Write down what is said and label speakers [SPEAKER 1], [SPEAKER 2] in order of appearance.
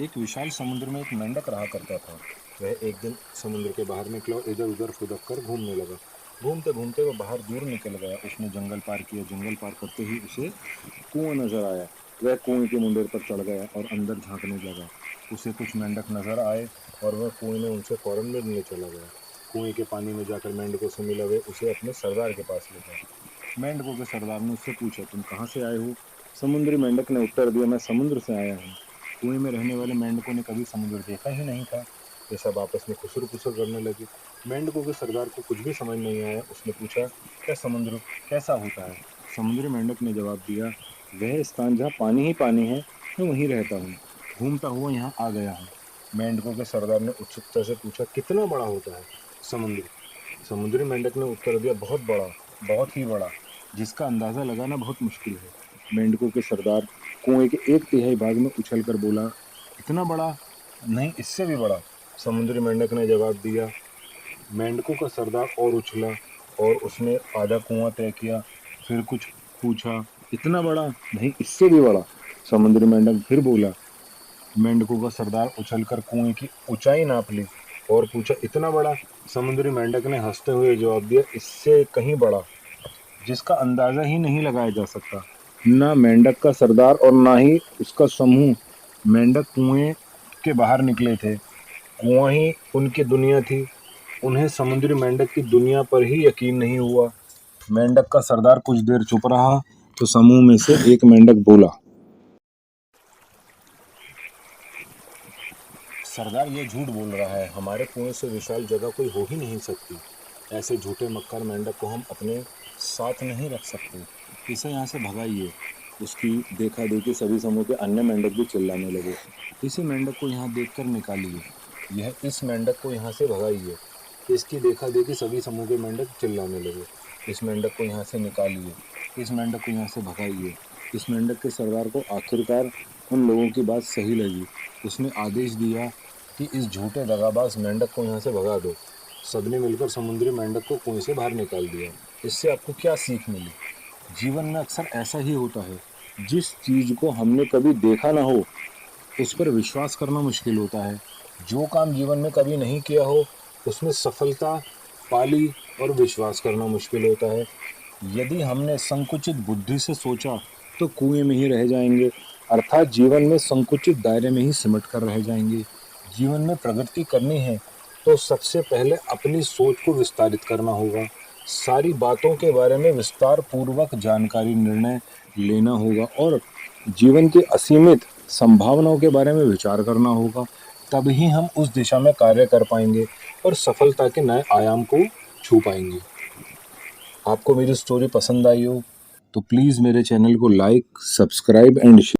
[SPEAKER 1] एक विशाल समुद्र में एक मेंढक रहा करता था। वह एक दिन समुद्र के बाहर निकला और इधर उधर फुदक कर घूमने लगा। घूमते घूमते वह बाहर दूर निकल गया। उसने जंगल पार किया। जंगल पार करते ही उसे कुआं नजर आया। वह कुएं के मुंडेर पर चढ़ गया और अंदर झांकने लगा। उसे कुछ मेंढक नजर आए और वह कुएं में उनसे फौरन मिलने चला गया। कुएं के पानी में जाकर मेंढकों से मिला। वे उसे अपने सरदार के पास ले गए। मेंढकों के सरदार ने उससे पूछा, तुम कहाँ से आए हो? समुद्री मेंढक ने उत्तर दिया, मैं समुद्र से आया हूँ। कुएं में रहने वाले मेंढकों ने कभी समुद्र देखा ही नहीं था। वे सब आपस में खुसर पुसर करने लगे। मेंढकों के सरदार को कुछ भी समझ नहीं आया। उसने पूछा, क्या समुद्र कैसा होता है? समुद्री मेंढक ने जवाब दिया, वह स्थान जहाँ पानी ही पानी है, मैं वहीं रहता हूँ। घूमता हुआ यहाँ आ गया हूँ। मेंढकों के सरदार ने उत्सुकता से पूछा, कितना बड़ा होता है समुद्र? समुद्री मेंढक ने उत्तर दिया, बहुत बड़ा, बहुत ही बड़ा, जिसका अंदाजा लगाना बहुत मुश्किल है। मेंढकों के सरदार कुएं के एक तिहाई भाग में उछल कर बोला, इतना बड़ा? नहीं, इससे भी बड़ा। समुद्री मेंढक ने जवाब दिया। मेंढकों का सरदार और उछला और उसने आधा कुआं तय किया। फिर कुछ पूछा, इतना बड़ा? नहीं, इससे भी बड़ा। समुद्री मेंढक फिर बोला। मेंढकों का सरदार उछलकर कुएं की ऊंचाई नाप ली और पूछा, इतना बड़ा? समुद्री मेंढक ने हंसते हुए जवाब दिया, इससे कहीं बड़ा, जिसका अंदाजा ही नहीं लगाया जा सकता। ना मेंढक का सरदार और ना ही उसका समूह मेंढक कुएं के बाहर निकले थे। कुआं ही उनकी दुनिया थी। उन्हें समुद्री मेंढक की दुनिया पर ही यकीन नहीं हुआ। मेंढक का सरदार कुछ देर चुप रहा तो समूह में से एक मेंढक बोला, सरदार ये झूठ बोल रहा है। हमारे कुएं से विशाल जगह कोई हो ही नहीं सकती। ऐसे झूठे मक्कार मेंढक को हम अपने साथ नहीं रख सकते। इसे यहाँ से भगाइए। उसकी देखा देखी सभी समूह के अन्य मेंढक भी चिल्लाने लगे, इसी मेंढक को यहाँ देखकर निकालिए। इस मेंढक को यहाँ से भगाइए। इसकी देखा देखी सभी समूह के मेंढक चिल्लाने लगे, इस मेंढक को यहाँ से निकालिए। इस मेंढक को यहाँ से भगाइए। इस मेंढक के सरदार को आखिरकार उन लोगों की बात सही लगी। उसने आदेश दिया कि इस झूठे दगाबाज मेंढक को यहाँ से भगा दो। सबने मिलकर समुद्री मेंढक को कुएं से बाहर निकाल दिया। इससे आपको क्या सीख मिली? जीवन में अक्सर ऐसा ही होता है। जिस चीज को हमने कभी देखा ना हो, उस पर विश्वास करना मुश्किल होता है। जो काम जीवन में कभी नहीं किया हो, उसमें सफलता पाली और विश्वास करना मुश्किल होता है। यदि हमने संकुचित बुद्धि से सोचा तो कुएं में ही रह जाएंगे, अर्थात जीवन में संकुचित दायरे में ही सिमट कर रह जाएंगे। जीवन में प्रगति करनी है तो सबसे पहले अपनी सोच को विस्तारित करना होगा। सारी बातों के बारे में विस्तार पूर्वक जानकारी निर्णय लेना होगा और जीवन की असीमित संभावनाओं के बारे में विचार करना होगा। तभी हम उस दिशा में कार्य कर पाएंगे और सफलता के नए आयाम को छू पाएंगे। आपको मेरी स्टोरी पसंद आई हो तो प्लीज़ मेरे चैनल को लाइक, सब्सक्राइब एंड शेयर।